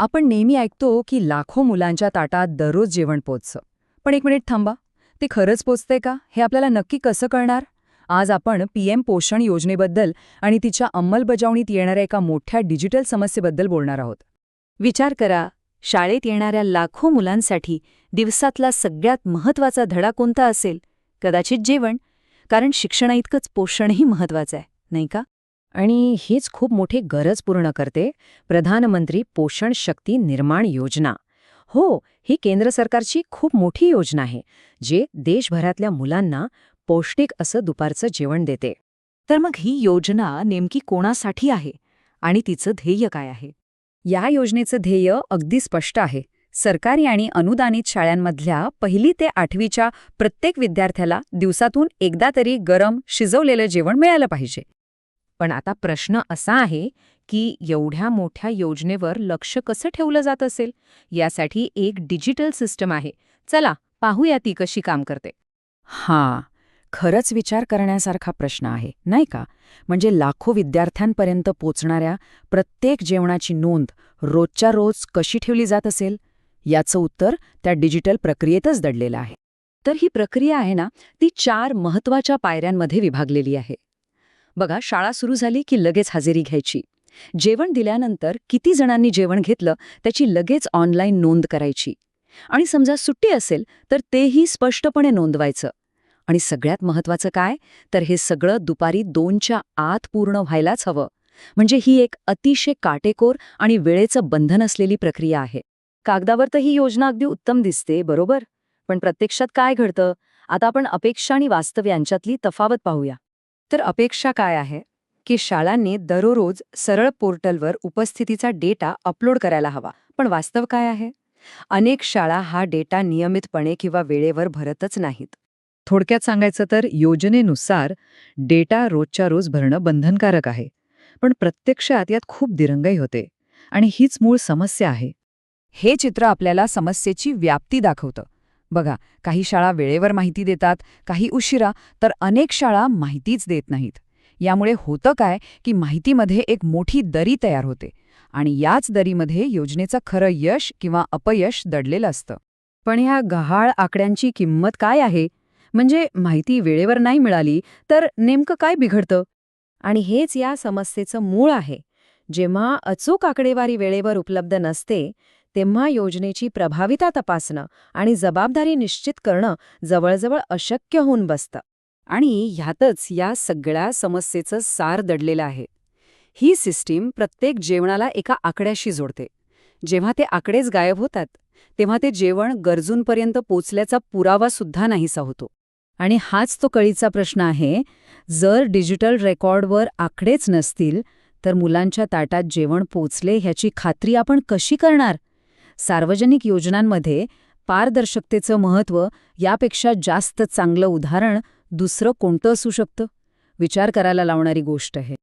आपण नेहमी ऐकतो की लाखो मुलांच्या ताटात दररोज जेवण पोचतं. पण एक मिनिट थांबा, ते खरंच पोचतंय का हे आपल्याला नक्की कसं कळणार? आज आपण पीएम पोषण योजनेबद्दल आणि तिच्या अंमलबजावणीत येणाऱ्या एका मोठ्या डिजिटल समस्येबद्दल बोलणार आहोत. विचार करा, शाळेत येणाऱ्या लाखो मुलांसाठी दिवसातला सगळ्यात महत्त्वाचा धडा कोणता असेल? कदाचित जेवण, कारण शिक्षणाइतकंच पोषणही महत्त्वाचं आहे, नाही का? आणि हीच खूप मोठी गरज पूर्ण करते प्रधानमंत्री पोषण शक्ती निर्माण योजना. हो, ही केंद्र सरकारची खूप मोठी योजना आहे, जे देशभरातल्या मुलांना पौष्टिक असं दुपारचं जेवण देते. तर मग ही योजना नेमकी कोणासाठी आहे आणि तिचं ध्येय काय आहे? या योजनेचं ध्येय अगदी स्पष्ट आहे. सरकारी आणि अनुदानित शाळांमधल्या 1ली ते 8वीच्या प्रत्येक विद्यार्थ्याला दिवसातून एकदा तरी गरम शिजवलेलं जेवण मिळालं पाहिजे. पण आता प्रश्न असा आहे की एवढ्या मोठ्या योजनेवर लक्ष कसं ठेवलं जात असेल? यासाठी एक डिजिटल सिस्टम आहे. चला पाहूया ती कशी काम करते. खरंच विचार करण्यासारखा प्रश्न आहे, नाही का? म्हणजे लाखो विद्यार्थ्यांपर्यंत पोचणाऱ्या प्रत्येक जेवणाची नोंद रोजच्या रोज कशी ठेवली जात असेल? याचं उत्तर त्या डिजिटल प्रक्रियेतच दडलेलं आहे. तर ही प्रक्रिया आहे ना, ती 4 महत्त्वाच्या पायऱ्यांमध्ये विभागलेली आहे. बघा, शाळा सुरू झाली की लगेच हजेरी घ्यायची. जेवण दिल्यानंतर किती जणांनी जेवण घेतलं त्याची लगेच ऑनलाईन नोंद करायची. आणि समजा सुट्टी असेल तर तेही स्पष्टपणे नोंदवायचं. आणि सगळ्यात महत्त्वाचं काय, तर हे सगळं दुपारी 2च्या आत पूर्ण व्हायलाच हवं. म्हणजे ही एक अतिशय काटेकोर आणि वेळेचं बंधन असलेली प्रक्रिया आहे. कागदावर तर ही योजना अगदी उत्तम दिसते, बरोबर? पण प्रत्यक्षात काय घडतं? आता आपण अपेक्षा आणि वास्तव यांच्यातली तफावत पाहूया. तर अपेक्षा काय आहे की शाळांनी दररोज सरळ पोर्टलवर उपस्थितीचा डेटा अपलोड करायला हवा. पण वास्तव काय आहे? अनेक शाळा हा डेटा नियमितपणे किंवा वेळेवर भरतच नाहीत. थोडक्यात सांगायचं तर योजनेनुसार डेटा रोजच्या रोज भरणं बंधनकारक आहे, पण प्रत्यक्षात यात खूप दिरंगाई होते. आणि हीच मूळ समस्या आहे. हे चित्र आपल्याला समस्येची व्याप्ती दाखवतं. बघा, काही शाळा वेळेवर माहिती देतात, काही उशिरा, तर अनेक शाळा माहितीच देत नाहीत. यामुळे होतं काय की माहितीमध्ये एक मोठी दरी तयार होते आणि याच दरीमध्ये योजनेचं खरं यश किंवा अपयश दडलेलं असतं. पण ह्या गहाळ आकड्यांची किंमत काय आहे? म्हणजे माहिती वेळेवर नाही मिळाली तर नेमकं काय बिघडतं? आणि हेच या समस्येचं मूळ आहे. जेव्हा अचूक आकडेवारी वेळेवर उपलब्ध नसते, तेव्हा योजनेची प्रभाविता तपासणं आणि जबाबदारी निश्चित करणं जवळजवळ अशक्य होऊन बसतं. आणि ह्यातच या सगळ्या समस्येचं सार दडलेलं आहे. ही सिस्टीम प्रत्येक जेवणाला एका आकड्याशी जोडते. जेव्हा ते आकडेच गायब होतात, तेव्हा ते जेवण गरजूंपर्यंत पोचल्याचा पुरावा सुद्धा नाहीसा होतो. आणि हाच तो कळीचा प्रश्न आहे. जर डिजिटल रेकॉर्डवर आकडेच नसतील, तर मुलांच्या ताटात जेवण पोचले ह्याची खात्री आपण कशी करणार? सार्वजनिक योजनांमध्ये पारदर्शकतेचं महत्त्व यापेक्षा जास्त चांगलं उदाहरण दुसरं कोणतं असू शकतं? विचार करायला लावणारी गोष्ट आहे.